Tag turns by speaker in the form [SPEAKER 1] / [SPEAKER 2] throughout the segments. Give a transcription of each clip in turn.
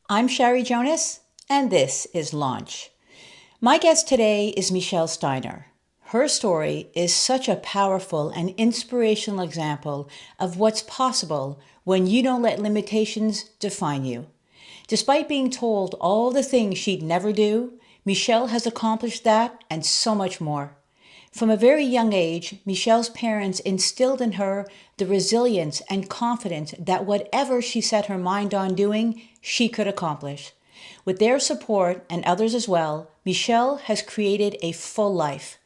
[SPEAKER 1] I'm Sherry Jonas, and this is Launch. My guest today is Michelle Steiner. Her story is such a powerful and inspirational example of what's possible when you don't let limitations define you. Despite being told all the things she'd never do, Michelle has accomplished that and so much more. From a very young age, Michelle's parents instilled in her the resilience and confidence that whatever she set her mind on doing, she could accomplish. With their support and others as well, Michelle has created a full life.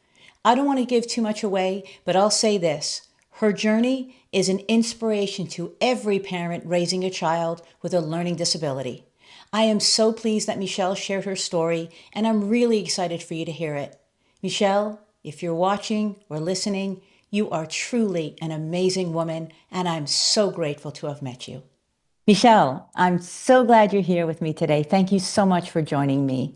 [SPEAKER 1] I don't want to give too much away, but I'll say this. Her journey is an inspiration to every parent raising a child with a learning disability. I am so pleased that Michelle shared her story, and I'm really excited for you to hear it. Michelle, if you're watching or listening, you are truly an amazing woman, and I'm so grateful to have met you. Michelle, I'm so glad you're here with me today. Thank you so much for joining me.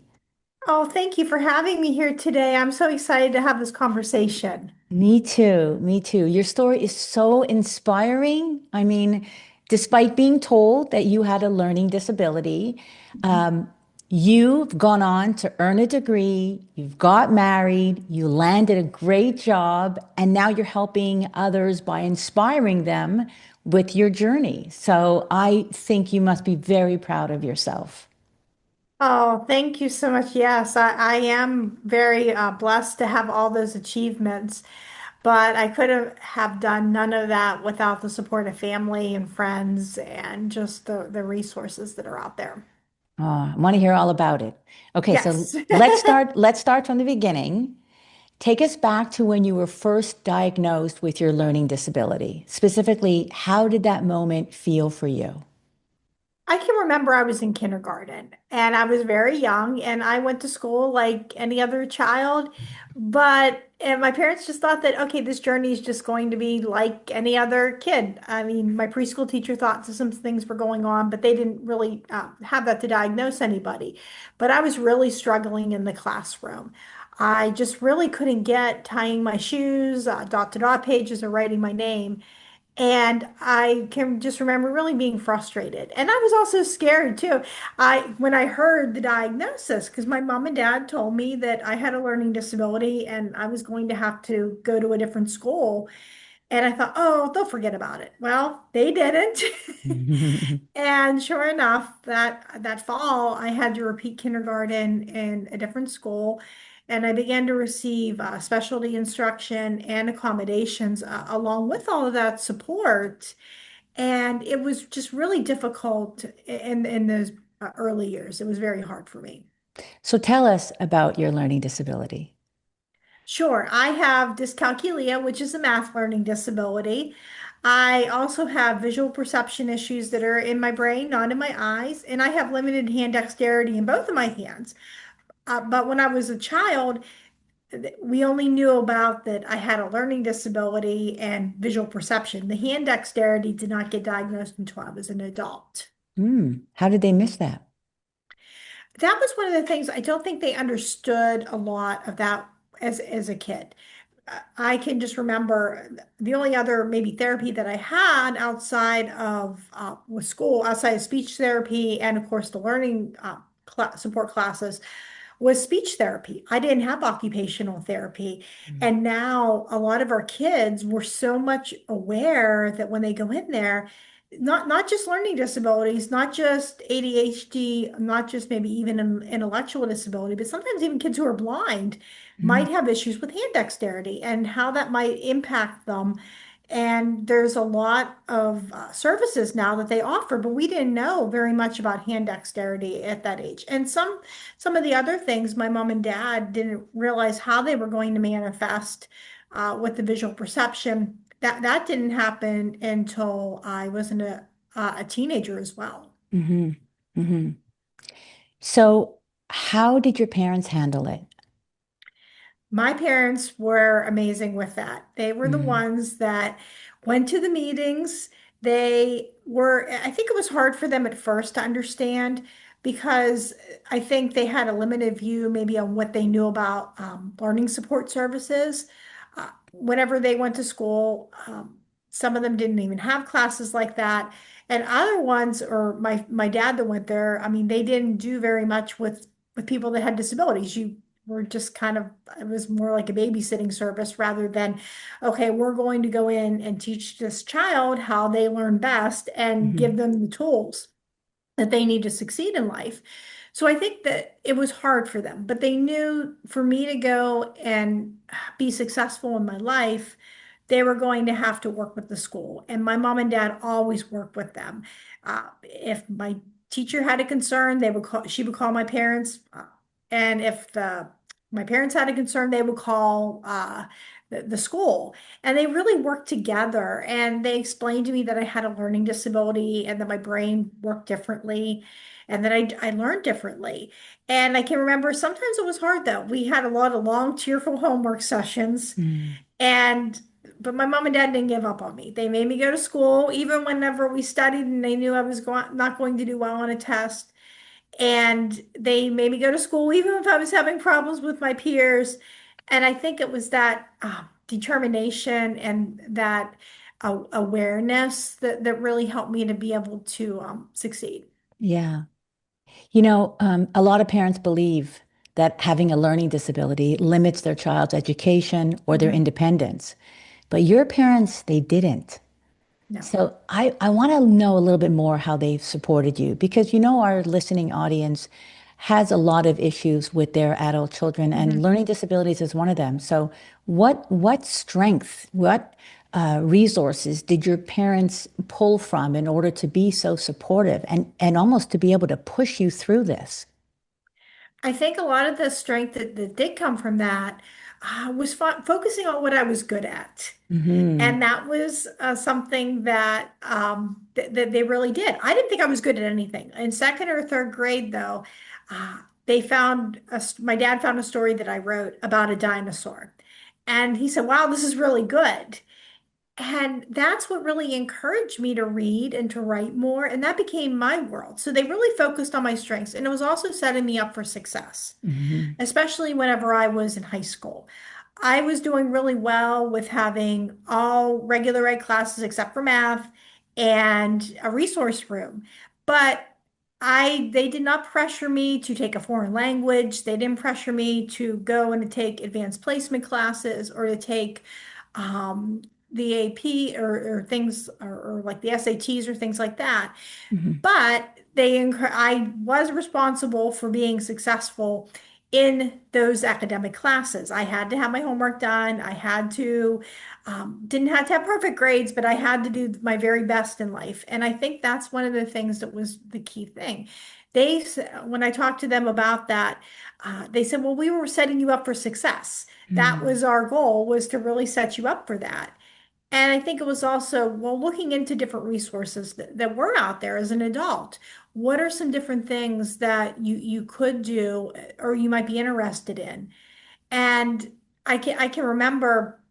[SPEAKER 2] Oh, thank you for having me here today. I'm so excited to have this conversation.
[SPEAKER 1] Me too. Me too. Your story is so inspiring. I mean, despite being told that you had a learning disability, um, you've gone on to earn a degree, you've got married, you landed a great job, and now you're helping others by inspiring them with your journey. So I think you must be very proud of yourself.
[SPEAKER 2] Oh, thank you so much. Yes, I am very blessed to have all those achievements, but I could have done none of that without the support of family and friends and just the resources that are out there.
[SPEAKER 1] Oh, I want to hear all about it. Okay, so
[SPEAKER 2] Yes.
[SPEAKER 1] let's start from the beginning. Take us back to when you were first diagnosed with your learning disability. Specifically, how did that moment feel for you?
[SPEAKER 2] I can remember I was in kindergarten and I was very young and I went to school like any other child, but and my parents just thought that, okay, this journey is just going to be like any other kid. I mean, my preschool teacher thought some things were going on, but they didn't really have that to diagnose anybody. But I was really struggling in the classroom. I just really couldn't get tying my shoes, dot to dot pages, or writing my name. And I can just remember really being frustrated. And I was also scared too. When I heard the diagnosis, because my mom and dad told me that I had a learning disability and I was going to have to go to a different school. And I thought, oh, they'll forget about it. Well, they didn't. And sure enough, that fall, I had to repeat kindergarten in a different school, and I began to receive specialty instruction and accommodations along with all of that support. And it was just really difficult in those early years. It was very hard for me.
[SPEAKER 1] So tell us about your learning disability.
[SPEAKER 2] Sure, I have dyscalculia, which is a math learning disability. I also have visual perception issues that are in my brain, not in my eyes, and I have limited hand dexterity in both of my hands. But when I was a child, we only knew about that I had a learning disability and visual perception. The hand dexterity did not get diagnosed until I was an adult.
[SPEAKER 1] How did they miss that?
[SPEAKER 2] That was one of the things I don't think they understood a lot of that as a kid. I can just remember the only other maybe therapy that I had outside of was school, outside of speech therapy, and of course the learning cl support classes was speech therapy. I didn't have occupational therapy.
[SPEAKER 1] Mm.
[SPEAKER 2] And now a lot of our kids were so much aware that when they go in there, not just learning disabilities, not just ADHD, not just maybe even an intellectual disability, but sometimes even kids who are blind
[SPEAKER 1] Mm.
[SPEAKER 2] might have issues with hand dexterity and how that might impact them. And there's a lot of services now that they offer, but we didn't know very much about hand dexterity at that age. And some of the other things, my mom and dad didn't realize how they were going to manifest with the visual perception. That didn't happen until I was a teenager as well.
[SPEAKER 1] Hmm. Hmm. So, how did your parents handle it?
[SPEAKER 2] My parents were amazing with that. They were the
[SPEAKER 1] Mm.
[SPEAKER 2] ones that went to the meetings. I think it was hard for them at first to understand because I think they had a limited view maybe on what they knew about learning support services. Whenever they went to school, some of them didn't even have classes like that. And other ones, or my dad that went there, I mean, they didn't do very much with people that had disabilities. You were just kind of, it was more like a babysitting service rather than, okay, we're going to go in and teach this child how they learn best and give
[SPEAKER 1] Mhm.
[SPEAKER 2] them the tools that they need to succeed in life. So I think that it was hard for them, but they knew for me to go and be successful in my life, they were going to have to work with the school. And my mom and dad always worked with them. If my teacher had a concern, she would call my parents. And if my parents had a concern, they would call the school. And they really worked together. And they explained to me that I had a learning disability and that my brain worked differently and that I learned differently. And I can remember sometimes it was hard though. We had a lot of long, tearful homework sessions.
[SPEAKER 1] Mm.
[SPEAKER 2] And but my mom and dad didn't give up on me. They made me go to school, even whenever we studied and they knew I was not going to do well on a test. And they made me go to school, even if I was having problems with my peers. And I think it was that determination and that awareness that really helped me to be able to succeed.
[SPEAKER 1] Yeah. A lot of parents believe that having a learning disability limits their child's education or their
[SPEAKER 2] Mhm.
[SPEAKER 1] independence. But your parents, they didn't.
[SPEAKER 2] No.
[SPEAKER 1] So I want to know a little bit more how they've supported you because our listening audience has a lot of issues with their adult children, and
[SPEAKER 2] Mhm.
[SPEAKER 1] learning disabilities is one of them. So what strength, what resources did your parents pull from in order to be so supportive and almost to be able to push you through this?
[SPEAKER 2] I think a lot of the strength that did come from that was focusing on what I was good at.
[SPEAKER 1] Hmm.
[SPEAKER 2] And that was something that they really did. I didn't think I was good at anything. In second or third grade, though, they found my dad found a story that I wrote about a dinosaur. And he said, "Wow, this is really good." And that's what really encouraged me to read and to write more. And that became my world. So they really focused on my strengths. And it was also setting me up for success,
[SPEAKER 1] Hmm.
[SPEAKER 2] especially whenever I was in high school. I was doing really well with having all regular ed classes except for math and a resource room. But they did not pressure me to take a foreign language. They didn't pressure me to go and to take advanced placement classes or to take um, the AP or things or like the SATs or things like that.
[SPEAKER 1] Hmm.
[SPEAKER 2] But I was responsible for being successful in those academic classes. I had to have my homework done. I had to, didn't have to have perfect grades, but I had to do my very best in life. And I think that's one of the things that was the key thing. When I talked to them about that, they said, well, we were setting you up for success. That was our goal, was to really set you up for that. And I think it was also, well, looking into different resources that were out there as an adult. What are some different things that you could do or you might be interested in? And I can remember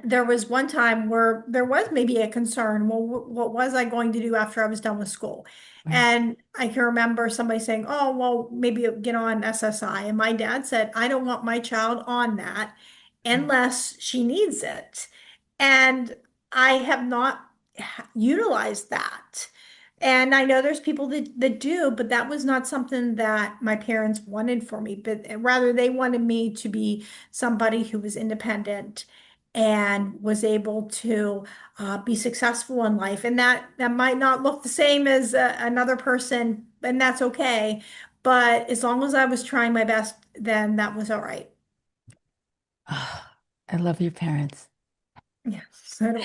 [SPEAKER 2] there was one time where there was maybe a concern. Well, what was I going to do after I was done with school?
[SPEAKER 1] Right.
[SPEAKER 2] And I can remember somebody saying, "Oh, well, maybe get on SSI." And my dad said, "I don't want my child on that unless she needs it." And I have not utilized that. And I know there's people that do, but that was not something that my parents wanted for me. But rather, they wanted me to be somebody who was independent and was able to be successful in life. And that might not look the same as another person, and that's okay. But as long as I was trying my best, then that was all right.
[SPEAKER 1] Ah, I love your parents.
[SPEAKER 2] Yeah, so do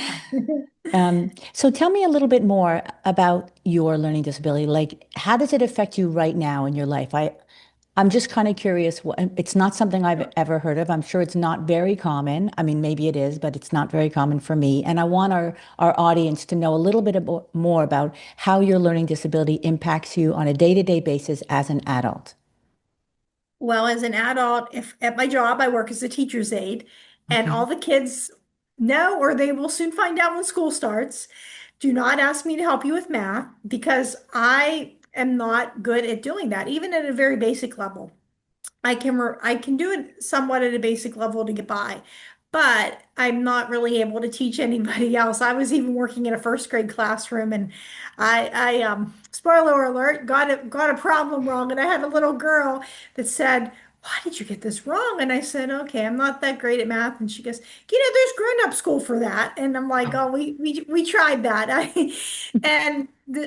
[SPEAKER 2] I.
[SPEAKER 1] So tell me a little bit more about your learning disability. Like, how does it affect you right now in your life? I'm just kind of curious. It's not something I've ever heard of. I'm sure it's not very common. I mean, maybe it is, but it's not very common for me. And I want our audience to know a little bit more about how your learning disability impacts you on a day-to-day basis as an adult.
[SPEAKER 2] Well, as an adult, if at my job I work as a teacher's aide, and all
[SPEAKER 1] Okay.
[SPEAKER 2] the kids know, or they will soon find out when school starts, do not ask me to help you with math because I am not good at doing that, even at a very basic level. I can do it somewhat at a basic level to get by, but I'm not really able to teach anybody else. I was even working in a first grade classroom, and spoiler alert, got a problem wrong, and I had a little girl that said, "Why did you get this wrong?" And I said, "Okay, I'm not that great at math." And she goes, "There's grown-up school for that." And I'm like,
[SPEAKER 1] Oh.
[SPEAKER 2] "Oh, we tried that."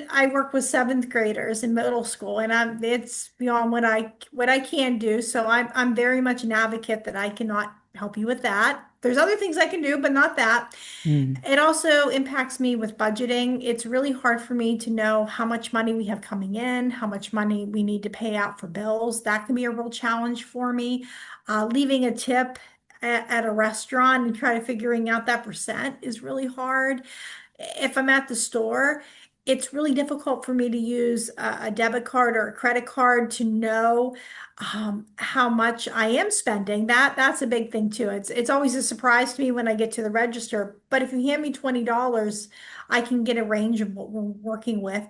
[SPEAKER 2] I work with seventh graders in middle school, and it's beyond what I can do. So I'm very much an advocate that I cannot help you with that. There's other things I can do, but not that.
[SPEAKER 1] Mm.
[SPEAKER 2] It also impacts me with budgeting. It's really hard for me to know how much money we have coming in, how much money we need to pay out for bills. That can be a real challenge for me. Leaving a tip at a restaurant and try to figuring out that percent is really hard. If I'm at the store, it's really difficult for me to use a debit card or a credit card to know how much I am spending. That's a big thing too. It's always a surprise to me when I get to the register. But if you hand me $20, I can get a range of what we're working with.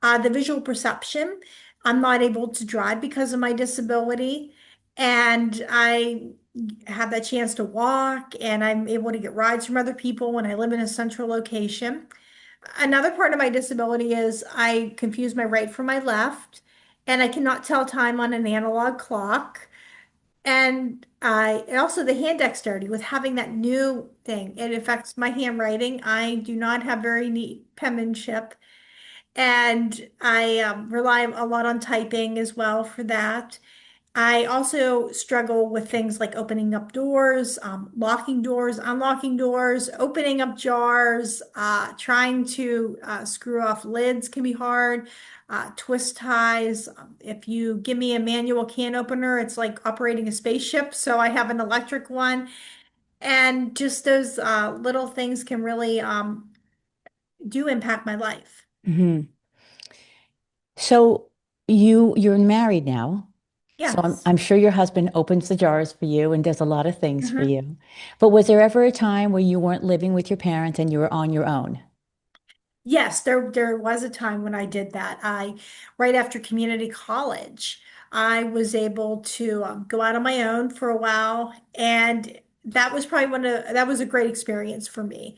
[SPEAKER 2] The visual perception, I'm not able to drive because of my disability, and I have that chance to walk, and I'm able to get rides from other people when I live in a central location. Another part of my disability is I confuse my right from my left, and I cannot tell time on an analog clock. And I also the hand dexterity with having that new thing, it affects my handwriting. I do not have very neat penmanship, and I rely a lot on typing as well for that. I also struggle with things like opening up doors, locking doors, unlocking doors, opening up jars, trying to screw off lids can be hard, twist ties. If you give me a manual can opener, it's like operating a spaceship. So I have an electric one. And just those little things can really do impact my life.
[SPEAKER 1] Hmm. So you're married now. So
[SPEAKER 2] Yes.
[SPEAKER 1] I'm sure your husband opens the jars for you and does a lot of things for
[SPEAKER 2] Mhm.
[SPEAKER 1] you. But was there ever a time where you weren't living with your parents and you were on your own?
[SPEAKER 2] Yes, there was a time when I did that. Right after community college, I was able to go out on my own for a while, and that was a great experience for me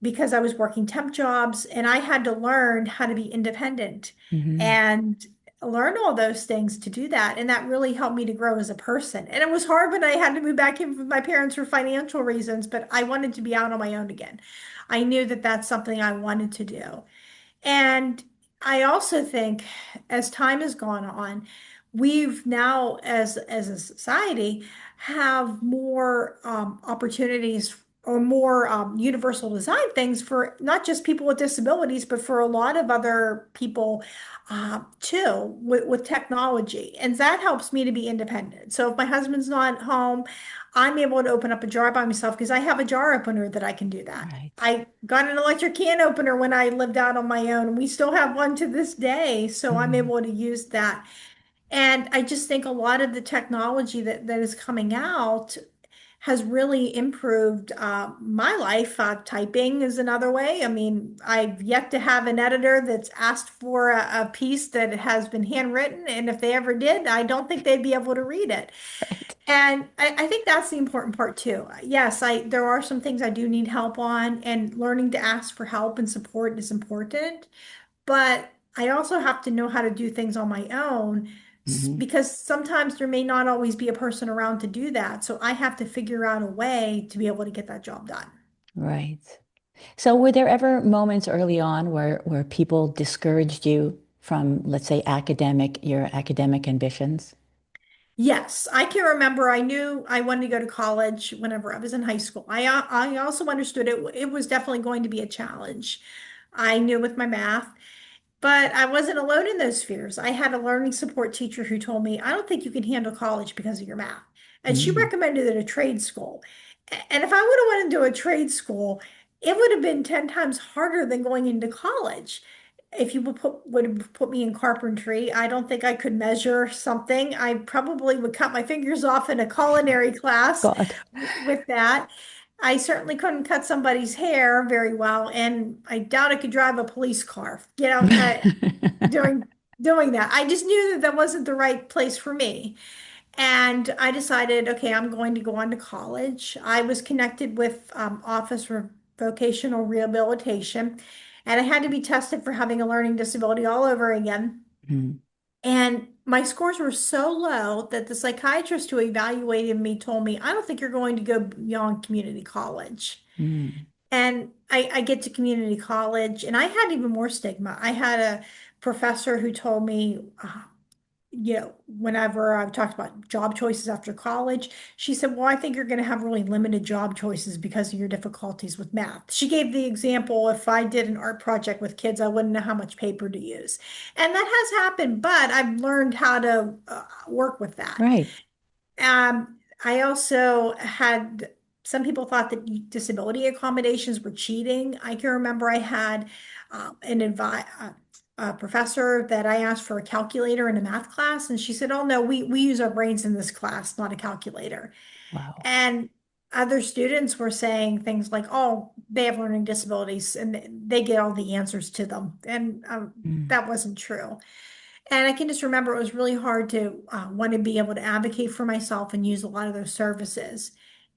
[SPEAKER 2] because I was working temp jobs and I had to learn how to be independent
[SPEAKER 1] Hmm.
[SPEAKER 2] and learn all those things to do that. And that really helped me to grow as a person. And it was hard when I had to move back in with my parents for financial reasons, but I wanted to be out on my own again. I knew that that's something I wanted to do. And I also think as time has gone on, we've now, as a society, have more opportunities or more universal design things for not just people with disabilities, but for a lot of other people too, with technology. And that helps me to be independent. So if my husband's not home, I'm able to open up a jar by myself because I have a jar opener that I can do that.
[SPEAKER 1] Right.
[SPEAKER 2] I got an electric can opener when I lived out on my own, and we still have one to this day. So I'm
[SPEAKER 1] Hmm.
[SPEAKER 2] able to use that. And I just think a lot of the technology that is coming out has really improved my life. Typing is another way. I mean, I've yet to have an editor that's asked for a piece that has been handwritten, and if they ever did, I don't think they'd be able to read it.
[SPEAKER 1] Right.
[SPEAKER 2] And I think that's the important part too. Yes, there are some things I do need help on, and learning to ask for help and support is important. But I also have to know how to do things on my own
[SPEAKER 1] Hmm.
[SPEAKER 2] because sometimes there may not always be a person around to do that. So I have to figure out a way to be able to get that job done.
[SPEAKER 1] Right. So were there ever moments early on where people discouraged you from, let's say, your academic ambitions?
[SPEAKER 2] Yes, I can remember I knew I wanted to go to college whenever I was in high school. I also understood it was definitely going to be a challenge. I knew with my math. But I wasn't alone in those fears. I had a learning support teacher who told me, I don't think you can handle college because of your math. And she
[SPEAKER 1] Mm.
[SPEAKER 2] recommended it a trade school. And if I would have went into a trade school, it would have been 10 times harder than going into college. If you would have put me in carpentry, I don't think I could measure something. I probably would cut my fingers off in a culinary class
[SPEAKER 1] God.
[SPEAKER 2] with that. I certainly couldn't cut somebody's hair very well, and I doubt I could drive a police car, doing doing that. I just knew that that wasn't the right place for me. And I decided, okay, I'm going to go on to college. I was connected with Office for Vocational Rehabilitation, and I had to be tested for having a learning disability all over again.
[SPEAKER 1] Mm,
[SPEAKER 2] And my scores were so low that the psychiatrist who evaluated me told me, I don't think you're going to go beyond community college.
[SPEAKER 1] mm.
[SPEAKER 2] And I get to community college, and I had even more stigma. I had a professor who told me, whenever I've talked about job choices after college, she said, well, I think you're going to have really limited job choices because of your difficulties with math. She gave the example, if I did an art project with kids, I wouldn't know how much paper to use. And that has happened, but I've learned how to work with that.
[SPEAKER 1] Right.
[SPEAKER 2] I also had some people thought that disability accommodations were cheating. I can remember I had a professor that I asked for a calculator in a math class, and she said, "Oh no, we use our brains in this class, not a calculator."
[SPEAKER 1] Wow.
[SPEAKER 2] And other students were saying things like, "Oh, they have learning disabilities, and they get all the answers to them," and
[SPEAKER 1] Mm,
[SPEAKER 2] that wasn't true. And I can just remember it was really hard to want to be able to advocate for myself and use a lot of those services.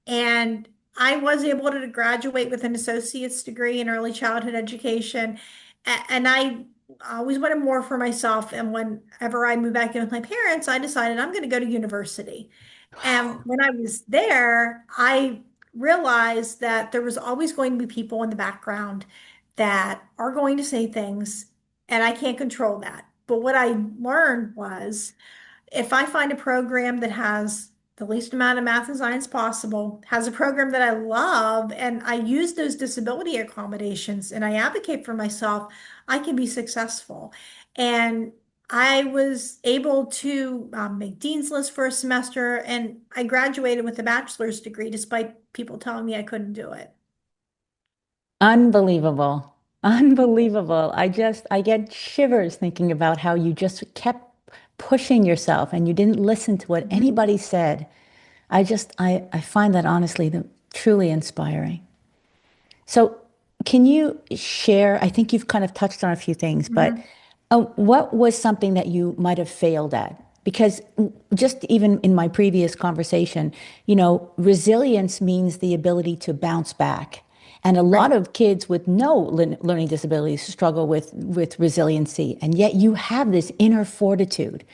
[SPEAKER 2] And I was able to graduate with an associate's degree in early childhood education. And I always wanted more for myself. And whenever I moved back in with my parents, I decided I'm going to go to university. And when I was there, I realized that there was always going to be people in the background that are going to say things, and I can't control that. But what I learned was if I find a program that has the least amount of math and science possible, has a program that I love, and I use those disability accommodations and I advocate for myself, I can be successful. And I was able to make Dean's List for a semester, and I graduated with a bachelor's degree despite people telling me I couldn't do it.
[SPEAKER 1] unbelievable. Unbelievable. I get shivers thinking about how you just kept pushing yourself and you didn't listen to what
[SPEAKER 2] Mhm.
[SPEAKER 1] anybody said. I find that honestly truly inspiring. So, can you share? I think you've kind of touched on a few things, but
[SPEAKER 2] Mhm.
[SPEAKER 1] what was something that you might have failed at? Because just even in my previous conversation, resilience means the ability to bounce back. And a lot
[SPEAKER 2] Right.
[SPEAKER 1] of kids with no learning disabilities struggle with resiliency. And yet you have this inner fortitude.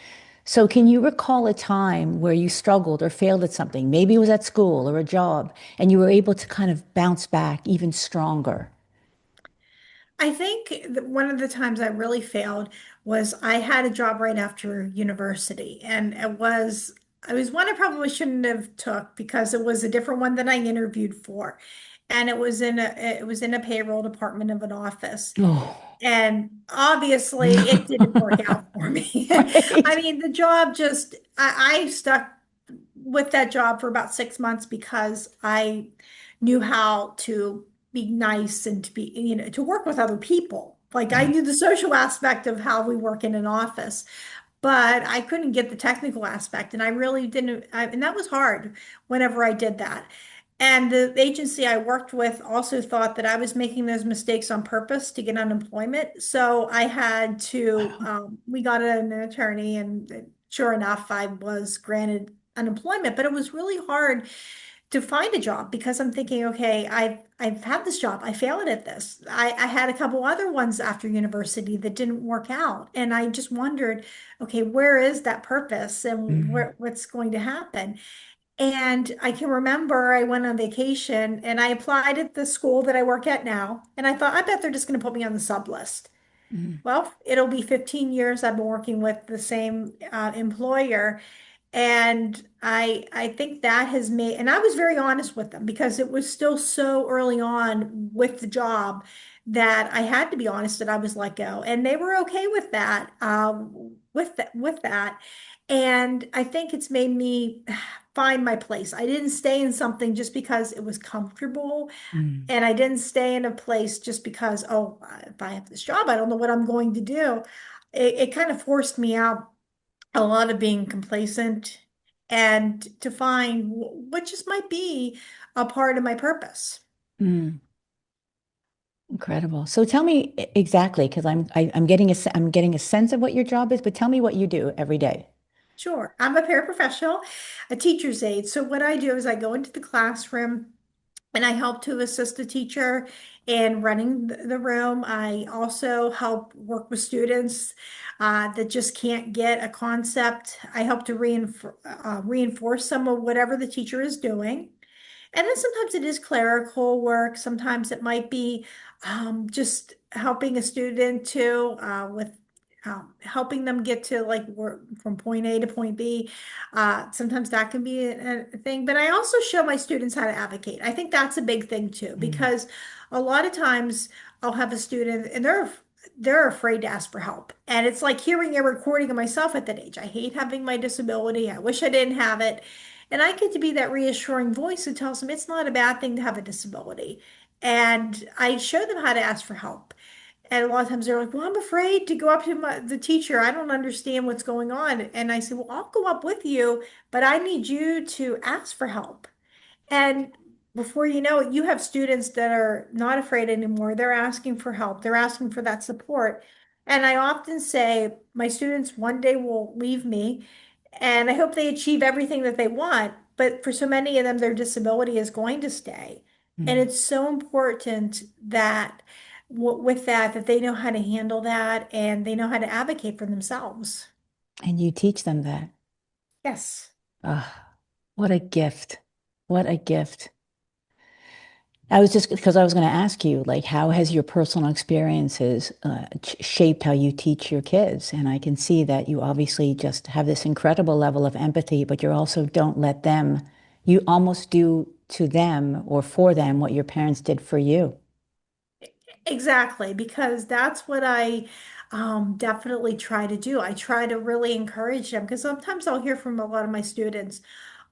[SPEAKER 1] So, can you recall a time where you struggled or failed at something? Maybe it was at school or a job, and you were able to kind of bounce back even stronger.
[SPEAKER 2] I think that one of the times I really failed was I had a job right after university, and it was one I probably shouldn't have took because it was a different one than I interviewed for. And it was in a payroll department of an office.
[SPEAKER 1] Oh,
[SPEAKER 2] And obviously it didn't work out for me. I
[SPEAKER 1] right.
[SPEAKER 2] mean, the job just I stuck with that job for about 6 months because I knew how to be nice and to be, to work with other people. Like I
[SPEAKER 1] Right.
[SPEAKER 2] knew the social aspect of how we work in an office, but I couldn't get the technical aspect. And I really didn't, and that was hard whenever I did that. And the agency I worked with also thought that I was making those mistakes on purpose to get unemployment. So I had to,
[SPEAKER 1] Wow.
[SPEAKER 2] we got an attorney, and sure enough, I was granted unemployment, but it was really hard to find a job because I'm thinking, okay, I've had this job. I failed at this. I had a couple other ones after university that didn't work out. And I just wondered, okay, where is that purpose and
[SPEAKER 1] Mm,
[SPEAKER 2] what's going to happen? And I can remember I went on vacation and I applied at the school that I work at now. And I thought, I bet they're just going to put me on the sub list.
[SPEAKER 1] mm,
[SPEAKER 2] Well, it'll be 15 years I've been working with the same employer. And I think that has made, and I was very honest with them because it was still so early on with the job that I had to be honest that I was let go. And they were okay with that, with that. And I think it's made me find my place. I didn't stay in something just because it was comfortable.
[SPEAKER 1] mm,
[SPEAKER 2] And I didn't stay in a place just because, oh, if I have this job, I don't know what I'm going to do. It kind of forced me out a lot of being complacent and to find what just might be a part of my purpose.
[SPEAKER 1] mm. Incredible. So tell me exactly, because I'm getting I'm getting a sense of what your job is, but tell me what you do every day.
[SPEAKER 2] Sure. I'm a paraprofessional, a teacher's aide. So what I do is I go into the classroom and I help to assist the teacher in running the room. I also help work with students that just can't get a concept. I help to reinforce some of whatever the teacher is doing. And then sometimes it is clerical work. Sometimes it might be just helping a student to with helping them get to like work from point A to point B. Sometimes that can be a thing. But I also show my students how to advocate. I think that's a big thing too,
[SPEAKER 1] Mm.
[SPEAKER 2] because a lot of times I'll have a student and they're afraid to ask for help. And it's like hearing a recording of myself at that age. I hate having my disability. I wish I didn't have it. And I get to be that reassuring voice that tells them it's not a bad thing to have a disability. And I show them how to ask for help. And a lot of times they're like, well, I'm afraid to go up to the teacher. I don't understand what's going on. And I say, well, I'll go up with you, but I need you to ask for help. And before you know it, you have students that are not afraid anymore. They're asking for help. They're asking for that support. And I often say, my students one day will leave me, and I hope they achieve everything that they want. But for so many of them, their disability is going to stay. And
[SPEAKER 1] Mm.
[SPEAKER 2] it's so important that with that they know how to handle that and they know how to advocate for themselves.
[SPEAKER 1] And you teach them that.
[SPEAKER 2] Yes.
[SPEAKER 1] Ah, what a gift. What a gift. I was just because I was going to ask you, like, how has your personal experiences shaped how you teach your kids? And I can see that you obviously just have this incredible level of empathy, but you also don't let them, you almost do to them or for them what your parents did for you.
[SPEAKER 2] Exactly, because that's what I definitely try to do. I try to really encourage them because sometimes I'll hear from a lot of my students,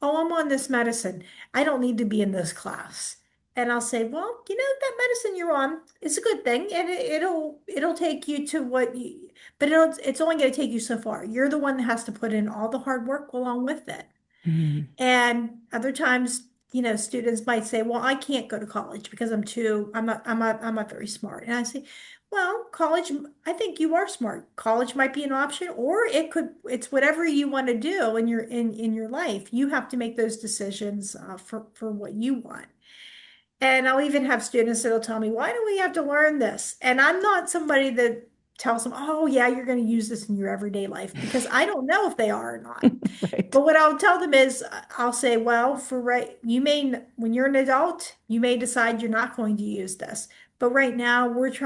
[SPEAKER 2] oh, I'm on this medicine. I don't need to be in this class. And I'll say, well, that medicine you're on is a good thing, and it'll take you to but it's only going to take you so far. You're the one that has to put in all the hard work along with it.
[SPEAKER 1] Mm.
[SPEAKER 2] And other times, students might say, well, I can't go to college because I'm not very smart. And I say, well, college, I think you are smart. College might be an option, or it's whatever you want to do in your life. You have to make those decisions for what you want. And I'll even have students that'll tell me, why do we have to learn this? And I'm not somebody that tells them, oh, yeah, you're going to use this in your everyday life because I don't know if they are or not.
[SPEAKER 1] Right.
[SPEAKER 2] But what I'll tell them is, I'll say, well, when you're an adult, you may decide you're not going to use this. But right now, but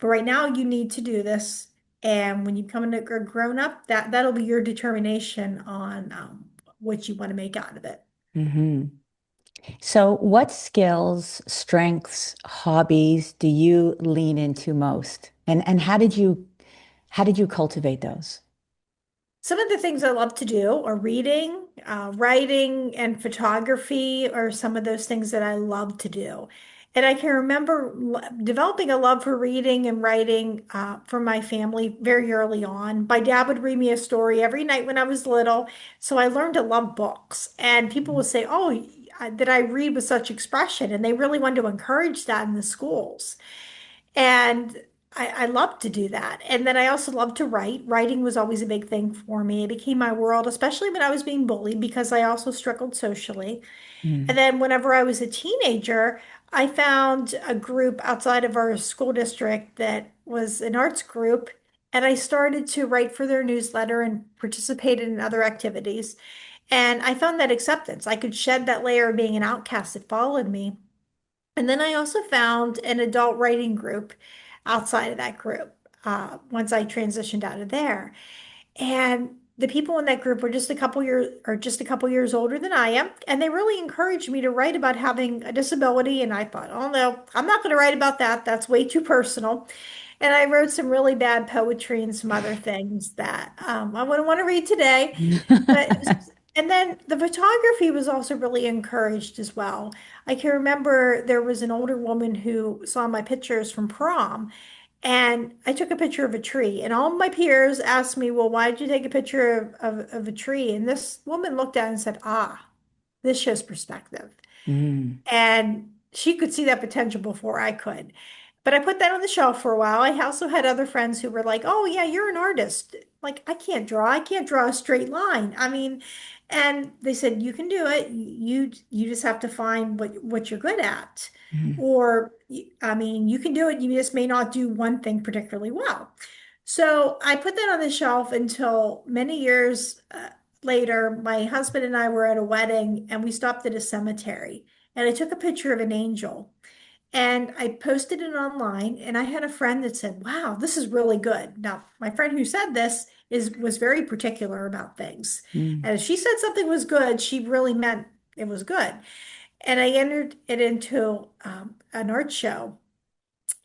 [SPEAKER 2] right now you need to do this. And when you become a grown up, that'll be your determination on what you want to make out of it.
[SPEAKER 1] Hmm. So, what skills, strengths, hobbies do you lean into most? And how did you cultivate those?
[SPEAKER 2] Some of the things I love to do are reading, writing, and photography are some of those things that I love to do. And I can remember developing a love for reading and writing from my family very early on. My dad would read me a story every night when I was little, so I learned to love books. And people would say, "Oh, that I read with such expression," and they really wanted to encourage that in the schools. And I love to do that. And then I also love to write. Writing was always a big thing for me. It became my world, especially when I was being bullied because I also struggled socially. And
[SPEAKER 1] Mm.
[SPEAKER 2] then whenever I was a teenager, I found a group outside of our school district that was an arts group. And I started to write for their newsletter and participate in other activities. And I found that acceptance. I could shed that layer of being an outcast that followed me. And then I also found an adult writing group outside of that group once I transitioned out of there. And the people in that group were just a couple years older than I am, and they really encouraged me to write about having a disability. And I thought, oh no, I'm not going to write about that. That's way too personal. And I wrote some really bad poetry and some other things that I wouldn't want to read today. But and then the photography was also really encouraged as well. I can remember there was an older woman who saw my pictures from prom, and I took a picture of a tree, and all my peers asked me, well, why did you take a picture of a tree? And this woman looked at it and said, ah, this shows perspective.
[SPEAKER 1] Mm.
[SPEAKER 2] And she could see that potential before I could. But I put that on the shelf for a while. I also had other friends who were like, oh, yeah, you're an artist. like, I can't draw. I can't draw a straight line. I mean, and they said, you can do it. You just have to find what you're good at.
[SPEAKER 1] Mhm.
[SPEAKER 2] Or, I mean, you can do it. You just may not do one thing particularly well. So I put that on the shelf until many years later, my husband and I were at a wedding and we stopped at a cemetery and I took a picture of an angel. And I posted it online, and I had a friend that said, "Wow, this is really good." Now, my friend who said this was very particular about things.
[SPEAKER 1] Mm.
[SPEAKER 2] And if she said something was good, she really meant it was good. And I entered it into an art show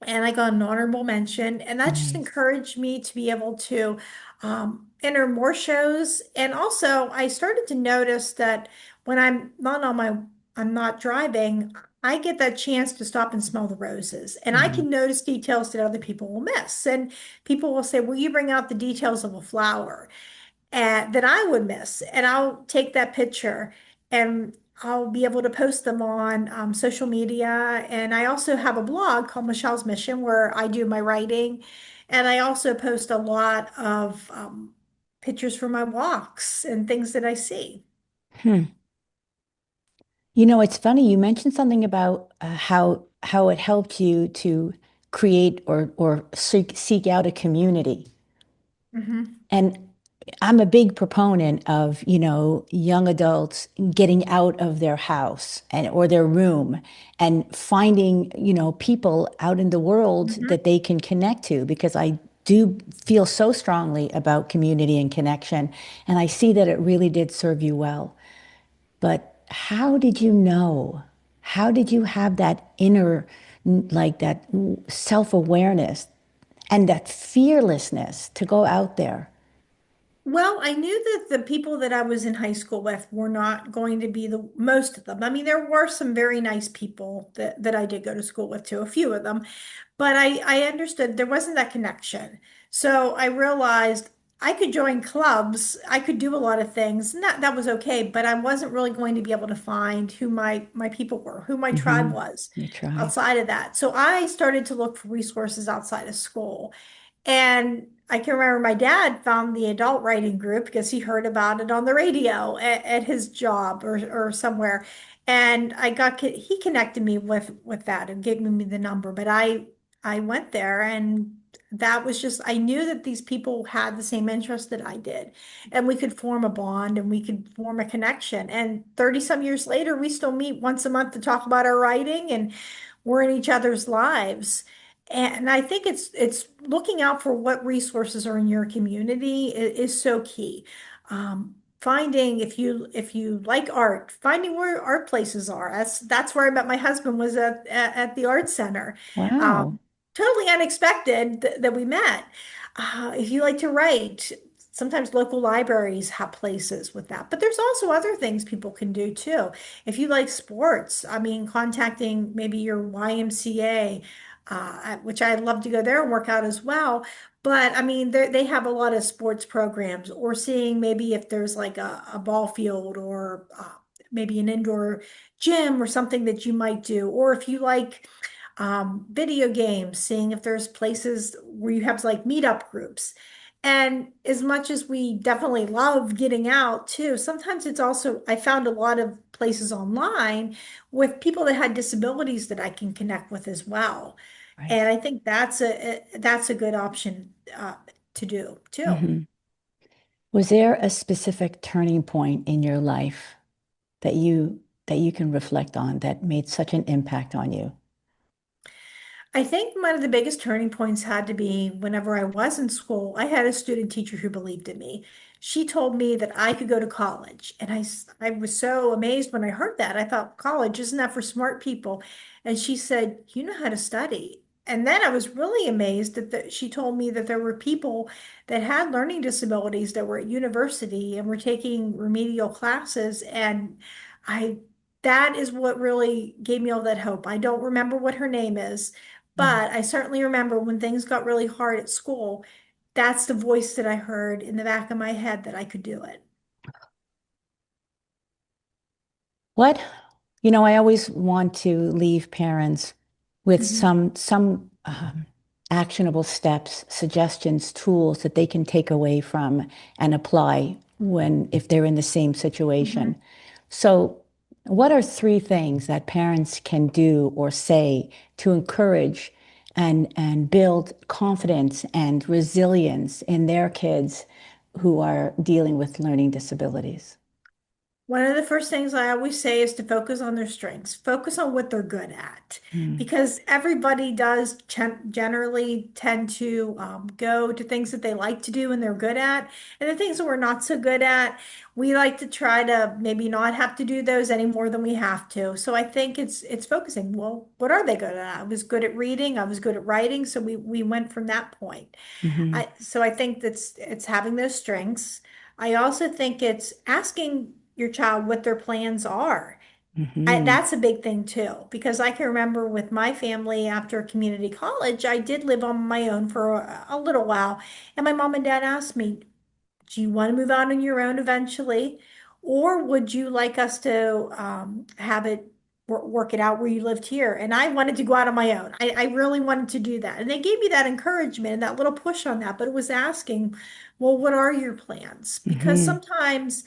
[SPEAKER 2] and I got an honorable mention. And that just
[SPEAKER 1] Nice.
[SPEAKER 2] encouraged me to be able to enter more shows. And also, I started to notice that when I'm not driving, I get that chance to stop and smell the roses. And I
[SPEAKER 1] Mhm.
[SPEAKER 2] can notice details that other people will miss. And people will say, "Will you bring out the details of a flower?" And that I would miss. And I'll take that picture and I'll be able to post them on social media. And I also have a blog called Michelle's Mission where I do my writing. And I also post a lot of pictures from my walks and things that I see.
[SPEAKER 1] Hmm. You know, it's funny, you mentioned something about how it helped you to create or seek out a community.
[SPEAKER 2] Hmm.
[SPEAKER 1] And I'm a big proponent of, young adults getting out of their house and or their room and finding, people out in the world
[SPEAKER 2] Hmm.
[SPEAKER 1] that they can connect to because I do feel so strongly about community and connection. And I see that it really did serve you well. But how did you know? How did you have that inner, like that self-awareness and that fearlessness to go out there?
[SPEAKER 2] Well, I knew that the people that I was in high school with were not going to be the most of them. I mean, there were some very nice people that I did go to school with too, a few of them. But I understood there wasn't that connection. So I realized I could join clubs, I could do a lot of things, and that was okay, but I wasn't really going to be able to find who my people were, who my tribe
[SPEAKER 1] Mm-hmm.
[SPEAKER 2] was
[SPEAKER 1] You tribe.
[SPEAKER 2] outside of that. So I started to look for resources outside of school. And I can remember my dad found the adult writing group because he heard about it on the radio at his job or somewhere. And he connected me with that and gave me the number. But I went there and that was just I knew that these people had the same interest that I did. And we could form a bond and we could form a connection. And 30 some years later, we still meet once a month to talk about our writing and we're in each other's lives. And I think it's looking out for what resources are in your community is so key. Finding if you like art, finding where art places are. That's where I met my husband was at the art center.
[SPEAKER 1] Wow.
[SPEAKER 2] Um, Totally unexpected that we met. If you like to write, sometimes local libraries have places with that. But there's also other things people can do too. If you like sports, I mean, contacting maybe your YMCA which I'd love to go there and work out as well. But I mean, they have a lot of sports programs, or seeing maybe if there's like a ball field or maybe an indoor gym or something that you might do. Or if you like video games, seeing if there's places where you have like meetup groups. And as much as we definitely love getting out too, sometimes it's also, I found a lot of places online with people that had disabilities that I can connect with as well.
[SPEAKER 1] Right.
[SPEAKER 2] And I think that's a good option to do too.
[SPEAKER 1] Hmm. Was there a specific turning point in your life that you can reflect on that made such an impact on you?
[SPEAKER 2] I think one of the biggest turning points had to be whenever I was in school, I had a student teacher who believed in me. She told me that I could go to college. And I was so amazed when I heard that. I thought, college, isn't that for smart people? And she said, you know how to study. And then I was really amazed she told me that there were people that had learning disabilities that were at university and were taking remedial classes. And I, that is what really gave me all that hope. I don't remember what her name is,
[SPEAKER 1] Mm.
[SPEAKER 2] but I certainly remember when things got really hard at school, that's the voice that I heard in the back of my head that I could do it.
[SPEAKER 1] What? I always want to leave parents with
[SPEAKER 2] Mhm.
[SPEAKER 1] some actionable steps, suggestions, tools that they can take away from and apply when if they're in the same situation.
[SPEAKER 2] Mhm.
[SPEAKER 1] So, what are three things that parents can do or say to encourage and build confidence and resilience in their kids who are dealing with learning disabilities?
[SPEAKER 2] One of the first things I always say is to focus on their strengths, focus on what they're good at,
[SPEAKER 1] Mm,
[SPEAKER 2] because everybody does generally tend to go to things that they like to do and they're good at. And the things that we're not so good at, we like to try to maybe not have to do those any more than we have to. So I think it's focusing. Well, what are they good at? I was good at reading, I was good at writing, so we went from that point.
[SPEAKER 1] mhm,
[SPEAKER 2] So I think that's it's having those strengths. I also think it's asking your child what their plans are.
[SPEAKER 1] mhm,
[SPEAKER 2] That's a big thing too, because I can remember with my family after community college, I did live on my own for a little while. And my mom and dad asked me, do you want to move out on your own eventually? Or would you like us to have it work it out where you lived here? And I wanted to go out on my own. I really wanted to do that. And they gave me that encouragement and that little push on that. But it was asking, well, what are your plans? Because
[SPEAKER 1] mhm,
[SPEAKER 2] sometimes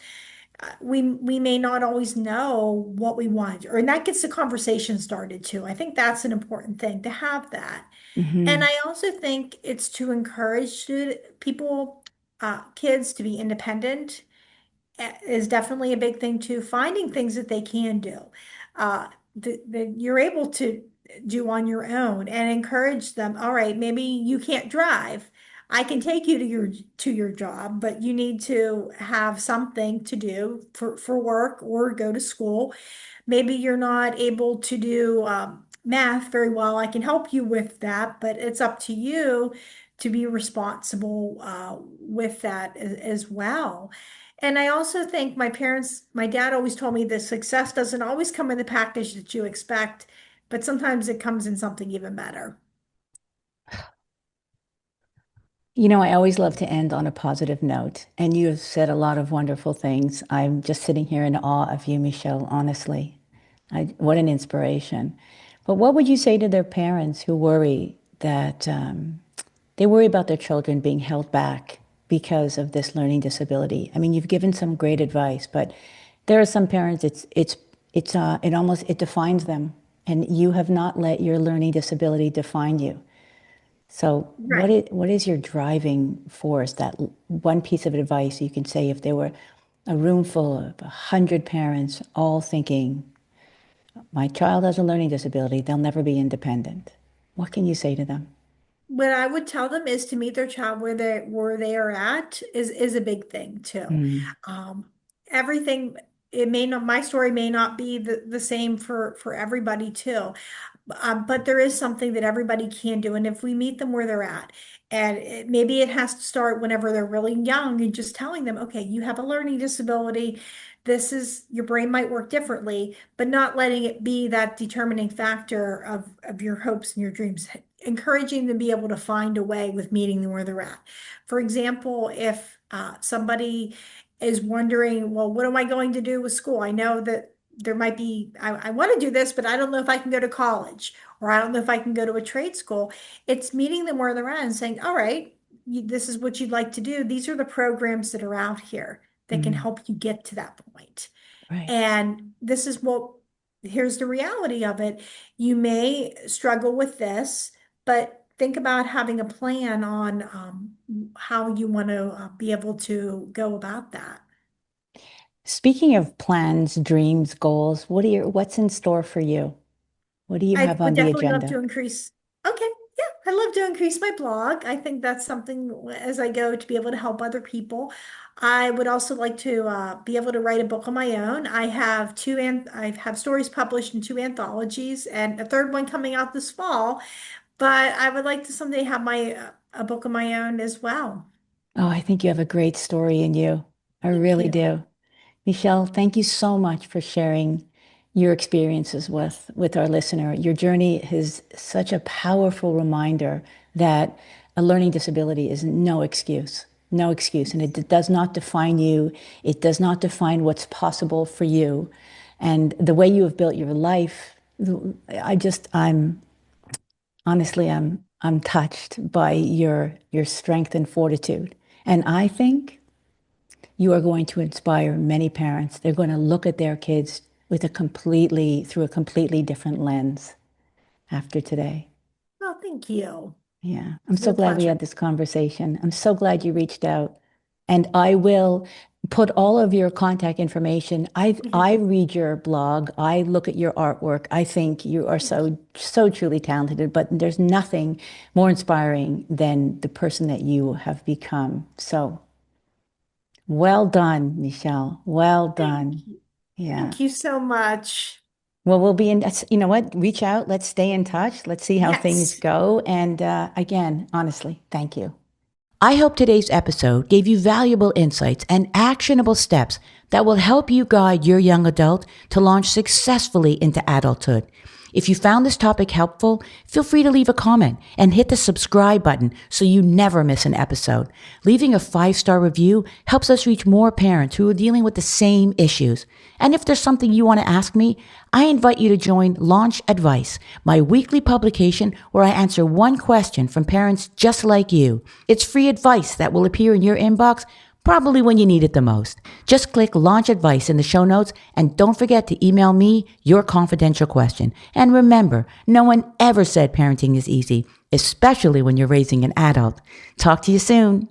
[SPEAKER 2] we may not always know what we want, or and that gets the conversation started too. I think that's an important thing to have that. And
[SPEAKER 1] mhm,
[SPEAKER 2] I also think it's to encourage people, kids to be independent is definitely a big thing too. Finding things that they can do, that you're able to do on your own, and encourage them. All right, maybe you can't drive. I can take you to your job, but you need to have something to do for work or go to school. Maybe you're not able to do math very well. I can help you with that, but it's up to you to be responsible with that as well. And I also think my dad always told me that success doesn't always come in the package that you expect, but sometimes it comes in something even better.
[SPEAKER 1] You know, I always love to end on a positive note, and you have said a lot of wonderful things. I'm just sitting here in awe of you, Michelle, honestly. What an inspiration. But what would you say to their parents who worry that they worry about their children being held back because of this learning disability? I mean, you've given some great advice, but there are some parents, it almost, it defines them, and you have not let your learning disability define you. So
[SPEAKER 2] Right.
[SPEAKER 1] what is your driving force, that one piece of advice you can say if there were a room full of 100 parents all thinking, my child has a learning disability, they'll never be independent. What can you say to them?
[SPEAKER 2] What I would tell them is to meet their child where they are at is a big thing too.
[SPEAKER 1] Mm,
[SPEAKER 2] Um, everything it may not my story may not be the same for everybody too. But there is something that everybody can do. And if we meet them where they're at, and maybe it has to start whenever they're really young and just telling them, okay, you have a learning disability. This is your brain might work differently, but not letting it be that determining factor of your hopes and your dreams. Encouraging them to be able to find a way with meeting them where they're at. For example, if somebody is wondering, well, what am I going to do with school? I know that there might be, I want to do this, but I don't know if I can go to college or I don't know if I can go to a trade school. It's meeting them where they're at and saying, all right, this is what you'd like to do. These are the programs that are out here that can
[SPEAKER 1] mm,
[SPEAKER 2] help you get to that point.
[SPEAKER 1] right.
[SPEAKER 2] And this is what, here's the reality of it. You may struggle with this, but think about having a plan on how you want to be able to go about that.
[SPEAKER 1] Speaking of plans, dreams, goals, what's in store for you? What do you
[SPEAKER 2] I
[SPEAKER 1] have on
[SPEAKER 2] would
[SPEAKER 1] the
[SPEAKER 2] definitely love to
[SPEAKER 1] agenda?
[SPEAKER 2] increase. Okay, yeah, I'd love to increase my blog. I think that's something as I go to be able to help other people. I would also like to be able to write a book on my own. I have stories published in two anthologies and a third one coming out this fall. But I would like to someday have my a book of my own as well.
[SPEAKER 1] Oh, I think you have a great story in you. I
[SPEAKER 2] Thank
[SPEAKER 1] really
[SPEAKER 2] you.
[SPEAKER 1] do. Michelle, thank you so much for sharing your experiences with our listener. Your journey is such a powerful reminder that a learning disability is no excuse, no excuse. And it does not define you. It does not define what's possible for you. And the way you have built your life, I just, I'm honestly, I'm touched by your strength and fortitude. And I think you are going to inspire many parents. They're going to look at their kids through a completely different lens after today.
[SPEAKER 2] Well, thank you.
[SPEAKER 1] Yeah, I'm
[SPEAKER 2] It's a
[SPEAKER 1] so
[SPEAKER 2] real
[SPEAKER 1] glad we
[SPEAKER 2] pleasure.
[SPEAKER 1] had this conversation. I'm so glad you reached out. And I will put all of your contact information. I read your blog. I look at your artwork. I think you are
[SPEAKER 2] Thank you.
[SPEAKER 1] so truly talented, but there's nothing more inspiring than the person that you have become. So well done, Michelle. Well
[SPEAKER 2] Thank
[SPEAKER 1] done.
[SPEAKER 2] you.
[SPEAKER 1] Yeah.
[SPEAKER 2] Thank you so much.
[SPEAKER 1] Well, we'll be in, you know what? Reach out. Let's stay in touch. Let's see how things
[SPEAKER 2] Yes.
[SPEAKER 1] go. And again, honestly, thank you. I hope today's episode gave you valuable insights and actionable steps that will help you guide your young adult to launch successfully into adulthood. If you found this topic helpful, feel free to leave a comment and hit the subscribe button so you never miss an episode. Leaving a 5-star review helps us reach more parents who are dealing with the same issues. And if there's something you want to ask me, I invite you to join Launch Advice, my weekly publication where I answer one question from parents just like you. It's free advice that will appear in your inbox probably when you need it the most. Just click Launch Advice in the show notes and don't forget to email me your confidential question. And remember, no one ever said parenting is easy, especially when you're raising an adult. Talk to you soon.